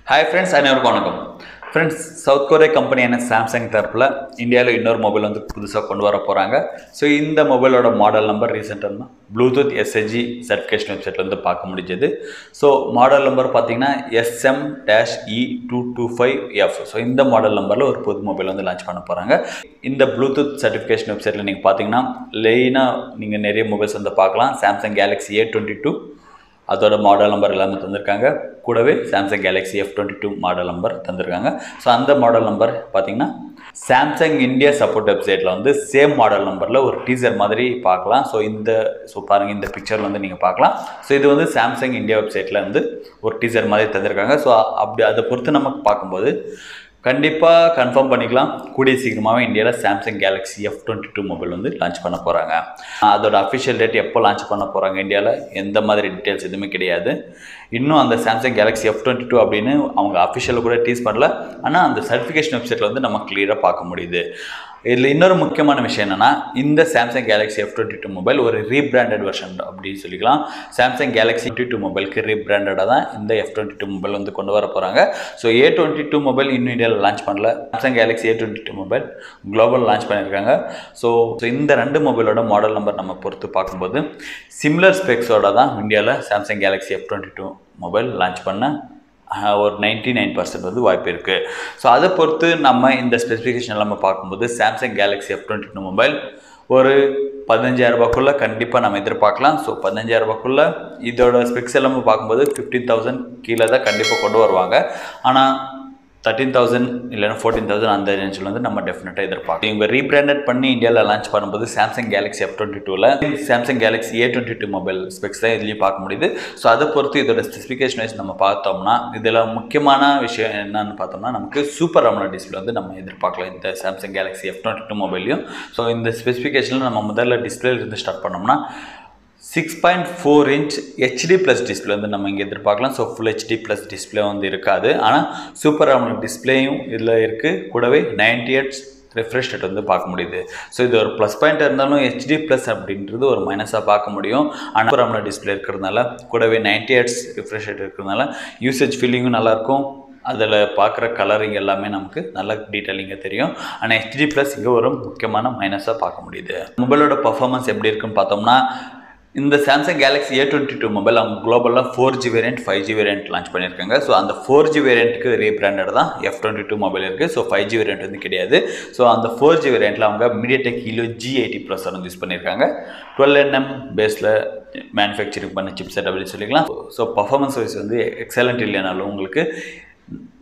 Hi friends, அனைவருக்கும் வணக்கம். Friends, south Korea கம்பெனியான Samsung தரப்புல இந்தியாவில் இன்னொரு மொபைல் வந்து புதுசாக கொண்டு வர போகிறாங்க. ஸோ இந்த மொபைலோட மாடல் நம்பர் ரீசெண்டாக ப்ளூடூத் எஸ்எஸ்ஜி சர்டிஃபிகேஷன் வெப்சைட்டில் வந்து பார்க்க முடிஞ்சது. ஸோ மாடல் நம்பர் பார்த்தீங்கன்னா SM-E225F. ஸோ இந்த மாடல் நம்பரில் ஒரு புது மொபைல் வந்து லான்ச் பண்ண போகிறாங்க. இந்த ப்ளூடூத் சர்டிஃபிகேஷன் வெப்சைட்டில் நீங்கள் பார்த்தீங்கன்னா லைனாக நீங்கள் நிறைய மொபைல்ஸ் வந்து பார்க்கலாம். சாம்சங் கேலக்ஸி A22 அதோட மாடல் நம்பர் எல்லாமே தந்திருக்காங்க. கூடவே Samsung Galaxy F22 model number தந்திருக்காங்க. ஸோ அந்த மாடல் நம்பர் பார்த்தீங்கன்னா சாம்சங் இந்தியா சப்போர்ட் வெப்சைட்டில் வந்து சேம் மாடல் நம்பரில் ஒரு டீசர் மாதிரி பார்க்கலாம். ஸோ பாருங்கள், இந்த பிக்சர் வந்து நீங்கள் பார்க்கலாம். ஸோ இது வந்து சாம்சங் இந்தியா வெப்சைட்டில் வந்து ஒரு டீசர் மாதிரி தந்திருக்காங்க. ஸோ அப்படி அதை பொறுத்து நமக்கு பார்க்கும்போது கண்டிப்பாக கன்ஃபார்ம் பண்ணிக்கலாம், கூடிய சீக்கிரமாகவே இந்தியாவில் சாம்சங் கேலக்ஸி F22 மொபைல் வந்து லான்ச் பண்ண போகிறாங்க. அதோட அஃபிஷியல் டேட் எப்போ லான்ச் பண்ண போகிறாங்க இந்தியாவில் எந்த மாதிரி டீட்டெயில்ஸ் எதுவுமே கிடையாது. இன்னும் அந்த சாம்சங் கேலக்ஸி F22 அப்படின்னு அவங்க அஃபிஷியலில் கூட டீஸ் பண்ணல. ஆனால் அந்த சர்டிஃபிகேஷன் வெப்சைட்டில் வந்து நம்ம கிளியராக பார்க்க முடியுது. இதில் இன்னொரு முக்கியமான விஷயம் என்னென்னா, இந்த சாம்சங் கேலக்ஸி F22 மொபைல் ஒரு ரீபிராண்டட் வெர்ஷன் அப்படின்னு சொல்லிக்கலாம். சாம்சங் கேலக்ஸி F22 மொபைலுக்கு ரீபிராண்டடாக தான் இந்த F22 மொபைல் வந்து கொண்டு வர போகிறாங்க. ஸோ A22 மொபைல் இன்னும் இந்தியாவில் லான்ச் பண்ணல. Samsung Galaxy A22 mobile global launch பண்ணியிருக்காங்க. ஸோ இந்த ரெண்டு மொபைலோட மாடல் நம்பர் நம்ம பொறுத்து பார்க்கும்போது சிமிலர் ஸ்பெக்ஸோட தான் இந்தியாவில் Samsung Galaxy F22 mobile launch பண்ண ஒரு 99% வந்து வாய்ப்பு இருக்குது. ஸோ அதை பொறுத்து நம்ம இந்த ஸ்பெசிஃபிகேஷன் நம்ம பார்க்கும்போது சாம்சங் கேலக்ஸி F22 மொபைல் ஒரு 15,000 ரூபாய்க்குள்ளே கண்டிப்பாக நம்ம எதிர்பார்க்கலாம். ஸோ 15,000 ரூபாய்க்குள்ளே இதோட ஸ்பெக்ஸ் எல்லாமே பார்க்கும்போது 15,000 கீழே தான் கண்டிப்பாக கொண்டு வருவாங்க. ஆனால் 13,000 இல்லைன்னா 14,000 அந்த ரேஞ்சில் வந்து நம்ம டெஃபினட்டாக எதிர்பார்க்கலாம். இவங்க ரீபிராண்டட் பண்ணி இந்தியாவில் லான்ச் பண்ணும்போது சாம்சங் கேலக்ஸி F22ல் Samsung Galaxy A22 mobile specs தான் இதுலேயும் பார்க்க முடியுது. ஸோ அதை பொறுத்து இதோட ஸ்பெசிஃபிகேஷன் வைஸ் நம்ம பார்த்தோம்னா இதில் முக்கியமான விஷயம் என்னன்னு பார்த்தோம்னா நமக்கு சூப்பர் AMOLED டிஸ்பிளே வந்து நம்ம எதிர்பார்க்கலாம் இந்த சாம்சங் கேலக்ஸி F22 மொபைலையும். ஸோ இந்த ஸ்பெசிஃபிகேஷனில் நம்ம முதல்ல டிஸ்பிளேலேருந்து ஸ்டார்ட் பண்ணோம்னா 6.4 இன்ச் HD+ டிஸ்பிளே வந்து நம்ம இங்கே எதிர்பார்க்கலாம். ஸோ ஃபுல் HD+ டிஸ்பிளே வந்து இருக்காது. ஆனால் சூப்பர் AMOLED டிஸ்பிளேயும் இதில் இருக்குது. கூடவே 90 Hz ரெஃப்ரெஷ் ரேட் வந்து பார்க்க முடியுது. ஸோ இது ஒரு ப்ளஸ் பாயிண்ட் இருந்தாலும் HD+ அப்படின்றது ஒரு மைனஸாக பார்க்க முடியும். ஆனால் சூப்பர் AMOLED டிஸ்பிளே இருக்கிறதுனால கூடவே 90 Hz ரெஃப்ரெஷ் ரேட் இருக்கிறதுனால யூசேஜ் ஃபீலிங்கும் நல்லாயிருக்கும். அதில் பார்க்குற கலரிங் எல்லாமே நமக்கு நல்ல டீட்டெயிலிங்காக தெரியும். ஆனால் HD+ இங்கே ஒரு முக்கியமான மைனஸாக பார்க்க முடியுது. மொபைலோட பர்ஃபார்மன்ஸ் எப்படி இருக்குன்னு பார்த்தோம்னா இந்த சாம்சங் கேலக்ஸி A22 மொபைல் அவங்க குளோபலில் 4G variant 5G variant launch பண்ணியிருக்காங்க. ஸோ அந்த 4G வேரியண்ட்டுக்கு ரீபிராண்டட் தான் F22 மொபைல் இருக்குது. ஸோ 5G வேரியண்ட் வந்து கிடையாது. ஸோ அந்த 4G வேரியண்ட்டில் அவங்க MediaTek Helio G80 ப்ராசஸர் வந்து யூஸ் பண்ணியிருக்காங்க. 12nm பேஸில் மேனுஃபேக்சரிங் பண்ண சிப்செட் அப்படின்னு சொல்லிக்கலாம். ஸோ பர்ஃபார்மன்ஸ் வைஸ் வந்து எக்ஸலண்ட் இல்லைனாலும் உங்களுக்கு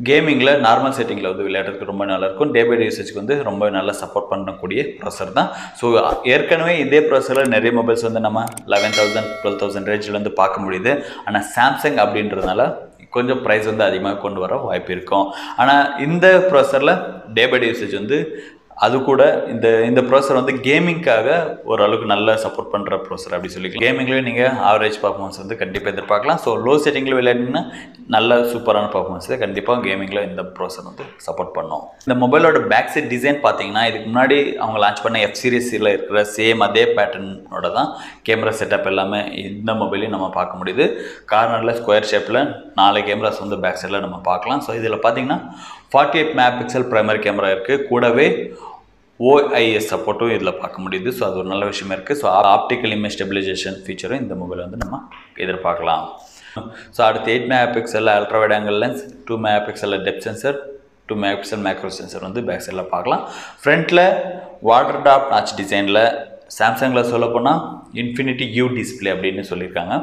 கேமிங்கில் நார்மல் செட்டிங்கில் வந்து விளையாடுறதுக்கு ரொம்ப நல்லாயிருக்கும். டே பை டே யூசேஜ்க்கு வந்து ரொம்ப நல்லா சப்போர்ட் பண்ணக்கூடிய ப்ராசஸர் தான். ஸோ ஏற்கனவே இதே ப்ராசஸரில் நிறைய மொபைல்ஸ் வந்து நம்ம 11,000 12,000 ரேஞ்சில் வந்து பார்க்க முடியுது. ஆனால் சாம்சங் அப்படின்றதுனால கொஞ்சம் ப்ரைஸ் வந்து அதிகமாக கொண்டு வர வாய்ப்பு இருக்கும். ஆனால் இந்த ப்ராசஸரில் டே பை டே யூசேஜ் வந்து அது கூட இந்த ப்ராசஸர் வந்து கேமிங்காக ஓரளவுக்கு நல்லா சப்போர்ட் பண்ணுற ப்ராசஸர் அப்படி சொல்லிக்கலாம். கேமிங்லேயும் நீங்கள் ஆவரேஜ் பர்ஃபார்மன்ஸ் வந்து கண்டிப்பாக எதிர்பார்க்கலாம். ஸோ லோ செட்டிங்கில் விளையாடிங்கன்னா நல்ல சூப்பரான பர்ஃபார்மன்ஸை கண்டிப்பாக கேமிங்கில் இந்த ப்ராசஸர் வந்து சப்போர்ட் பண்ணும். இந்த மொபைலோட பேக் சைட் டிசைன் பார்த்தீங்கன்னா இதுக்கு முன்னாடி அவங்க லான்ச் பண்ண F சீரிஸில் இருக்கிற சேம் அதே பேட்டர்னோட தான் கேமரா செட்டப் எல்லாமே இந்த மொபைலையும் நம்ம பார்க்க முடியுது. கார்னரில் ஸ்கொயர் ஷேப்பில் 4 கேமராஸ் வந்து பேக் சைடில் நம்ம பார்க்கலாம். ஸோ இதில் பார்த்தீங்கன்னா 48 மெகாபிக்சல் பிரைமரி கேமரா இருக்குது. கூடவே OIS சப்போர்ட்டும் இதில் பார்க்க முடியுது. ஸோ அது ஒரு நல்ல விஷயமா இருக்குது. ஸோ ஆப்டிக்கல் இமேஜ் ஸ்டெபிலைசேஷன் ஃபீச்சரும் இந்த மொபைல் வந்து நம்ம எதிர்பார்க்கலாம். ஸோ அடுத்து 8 megapixel ultra wide angle lens, 2 megapixel depth sensor, 2 megapixel macro sensor வந்து பேக் சைடில் பார்க்கலாம். ஃப்ரண்ட்டில் வாட்டர் ட்ராப் நாச் டிசைனில் சாம்சங்கில் சொல்ல போனால் இன்ஃபினிட்டி U டிஸ்பிளே அப்படின்னு சொல்லியிருக்காங்க.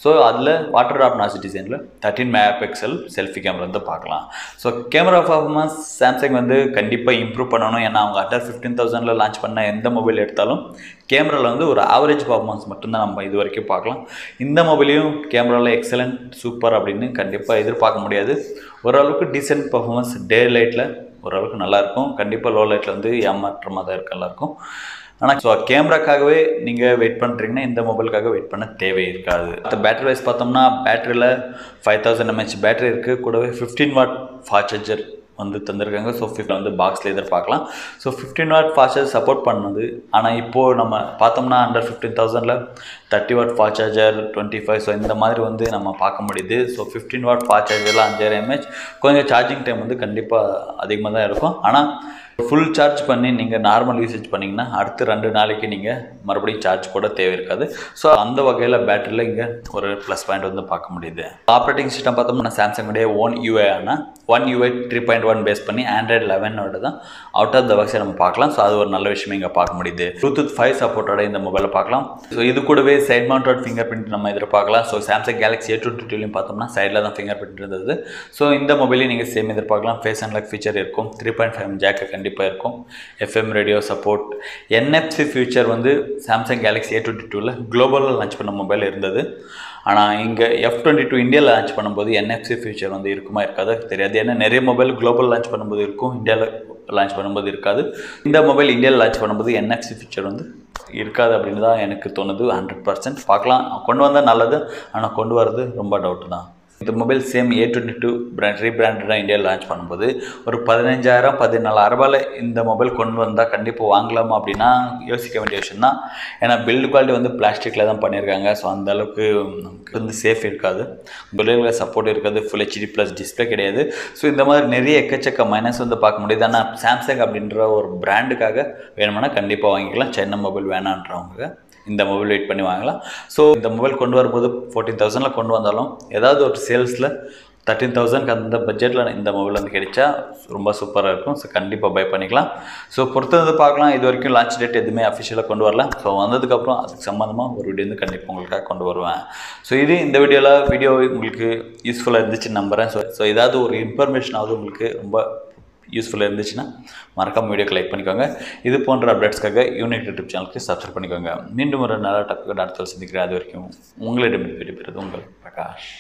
ஸோ அதில் வாட்டர் ட்ராப் நாச் டிசைனில் 13 மெகாபிக்சல் செல்ஃபி கேமரா வந்து பார்க்கலாம். ஸோ கேமரா பர்ஃபார்மன்ஸ் சாம்சங் வந்து கண்டிப்பாக இம்ப்ரூவ் பண்ணணும். ஏன்னா அவங்க அண்டர் 15,000 லான்ச் பண்ண எந்த மொபைல் எடுத்தாலும் கேமராவில் வந்து ஒரு ஆவரேஜ் பர்ஃபார்மன்ஸ் மட்டும்தான் நம்ம இது வரைக்கும் பார்க்கலாம். இந்த மொபைலையும் கேமராவில் எக்ஸலண்ட் சூப்பர் அப்படின்னு கண்டிப்பாக எதிர்பார்க்க முடியாது. ஓரளவுக்கு டீசென்ட் பர்ஃபார்மன்ஸ் டே லைட்டில் ஓரளவுக்கு நல்லாயிருக்கும். கண்டிப்பாக லோ லைட்டில் வந்து ஏமாற்றமாக தான் இருக்க நல்லாயிருக்கும். ஆனால் ஸோ கேமராக்காகவே நீங்கள் வெயிட் பண்ணுறீங்கன்னா இந்த மொபைலுக்காக வெயிட் பண்ண தேவை இருக்காது. அந்த பேட்டரி வைஸ் பார்த்தோம்னா பேட்டரியில் 5000 mAh பேட்டரி இருக்குது. கூடவே 15 வாட் ஃபாஸ்ட் சார்ஜர் வந்து தந்திருக்காங்க. ஸோ 50 வந்து பாக்ஸில் எதிர்பார்க்கலாம். So 15 watt fast charger support பண்ணுது. ஆனால் இப்போது நம்ம பார்த்தோம்னா under 15,000 30 watt fast charger 25. So இந்த மாதிரி வந்து நம்ம பார்க்க முடியுது. ஸோ 15 வாட் ஃபாஸ்ட் சார்ஜரில் 5000 mAh. கொஞ்சம் சார்ஜிங் டைம் வந்து கண்டிப்பாக அதிகமாக தான் இருக்கும். ஆனால் ஃபுல் சார்ஜ் பண்ணி நீங்கள் நார்மல் யூசேஜ் பண்ணிங்கன்னா அடுத்து 2 நாளைக்கு நீங்கள் மறுபடியும் சார்ஜ் கூட தேவை இருக்காது. ஸோ அந்த வகையில் பேட்டரியில் இங்கே ஒரு ப்ளஸ் பாயிண்ட் வந்து பார்க்க முடியுது. ஆப்ரேட்டிங் சிஸ்டம் பார்த்தோம்னா சாம்சங்குடைய own UI one UI 3.1 base பண்ணி ஆண்ட்ராய்டு 11 தான் அவுட் ஆஃப் த பாக்ஸை நம்ம பார்க்கலாம். ஸோ அது ஒரு நல்ல விஷயம் இங்கே பார்க்க முடியுது. ப்ளூடூத் 5 சப்போர்ட்டோட இந்த மொபைலில் பார்க்கலாம். ஸோ இது கூடவே சைட் மவுண்டட் ஃபிங்கர் பிரிண்ட் நம்ம எதிர்பார்க்கலாம். ஸோ சாம்சங் கேலக்ஸி A22லையும் பார்த்தோம்னா சைடில் தான் ஃபிங்கர் பிரிண்ட் இருந்தது. ஸோ இந்த மொபைலையும் நீங்கள் சேம் எதிர்பார்க்கலாம். ஃபேஸ் அன்லாக் ஃபீச்சர் இருக்கும். 3.5 ஜாக்கு கண்டிப்பாக இருக்கும். FM radio support. NFC future வந்து சாம்சங் கேலக்ஸி A22ல குளோபலில் லான்ச் பண்ண மொபைல் இருந்தது. ஆனால் இங்கே F22 இந்தியாவில் லான்ச் பண்ணும்போது NFC ஃபியூச்சர் வந்து இருக்குமா இருக்காது தெரியாது. ஏன்னா நிறைய மொபைல் குளோபல் லான்ச் பண்ணும்போது இருக்கும், இந்தியாவில் லான்ச் பண்ணும்போது இருக்காது. இந்த மொபைல் இந்தியாவில் லான்ச் பண்ணும்போது NFC ஃபியூச்சர் வந்து இருக்காது அப்படின்னு தான் எனக்கு தோணுது. 100% பார்க்கலாம். கொண்டு வந்தால் நல்லது, ஆனால் கொண்டு வரது ரொம்ப டவுட்டு தான். இந்த மொபைல் சேம் A22 ரீபிராண்டடாக இந்தியாவில் லான்ச் பண்ணும்போது ஒரு 15,000-14,000 ரூபாயில் இந்த மொபைல் கொண்டு வந்தால் கண்டிப்பாக வாங்கலாமா அப்படின்னா யோசிக்க வேண்டிய விஷயம் தான். ஏன்னா பில்டு குவாலிட்டி வந்து பிளாஸ்டிக்கில் தான் பண்ணியிருக்காங்க. ஸோ அந்தளவுக்கு நமக்கு வந்து சேஃப் இருக்காது, பில்டுகளில் சப்போர்ட் இருக்காது, ஃபுல் HD ப்ளஸ் டிஸ்பிளே கிடையாது. ஸோ இந்த மாதிரி நிறைய எக்கச்சக்க மைனஸ் வந்து பார்க்க முடியுது. ஆனால் சாம்சங் அப்படின்ற ஒரு பிராண்டுக்காக வேணுமானா கண்டிப்பாக வாங்கிக்கலாம். சைனா மொபைல் வேணான்றவங்க இந்த மொபைல் வெயிட் பண்ணி வாங்கலாம். ஸோ இந்த மொபைல் கொண்டு வரும்போது 14,000 கொண்டு வந்தாலும் ஏதாவது ஒரு சேல்ஸில் 13,000 அந்த பட்ஜெட்டில் இந்த மொபைல் வந்து கிடைச்சா ரொம்ப சூப்பராக இருக்கும். ஸோ கண்டிப்பாக பை பண்ணிக்கலாம். ஸோ பொறுத்தது பார்க்கலாம். இது வரைக்கும் லான்ச் டேட் எதுவுமே அஃபிஷியலாக கொண்டு வரல. ஸோ வந்ததுக்கப்புறம் அதுக்கு சம்மந்தமாக ஒரு வீடியோ வந்து கண்டிப்பாக உங்களுக்காக கொண்டு வருவேன். ஸோ இது இந்த வீடியோ உங்களுக்கு யூஸ்ஃபுல்லாக இருந்துச்சுன்னு நம்புகிறேன். ஸோ ஏதாவது ஒரு இன்ஃபர்மேஷனாவது உங்களுக்கு ரொம்ப யூஸ்ஃபுல்லாக இருந்துச்சுன்னா மறக்காம வீடியோக்கு லைக் பண்ணிக்கோங்க. இது போன்ற அப்டேட்ஸ்க்காக யூனிக் யூடியூப் சேனலுக்கு சப்ஸ்கிரைப் பண்ணிக்கோங்க. மீண்டும் ஒரு நல்ல டாப்பிக்கோட அடுத்த சந்திக்கிறேன். அது வரைக்கும் உங்களிடம் விடைபெறுவது உங்கள் பிரகாஷ்.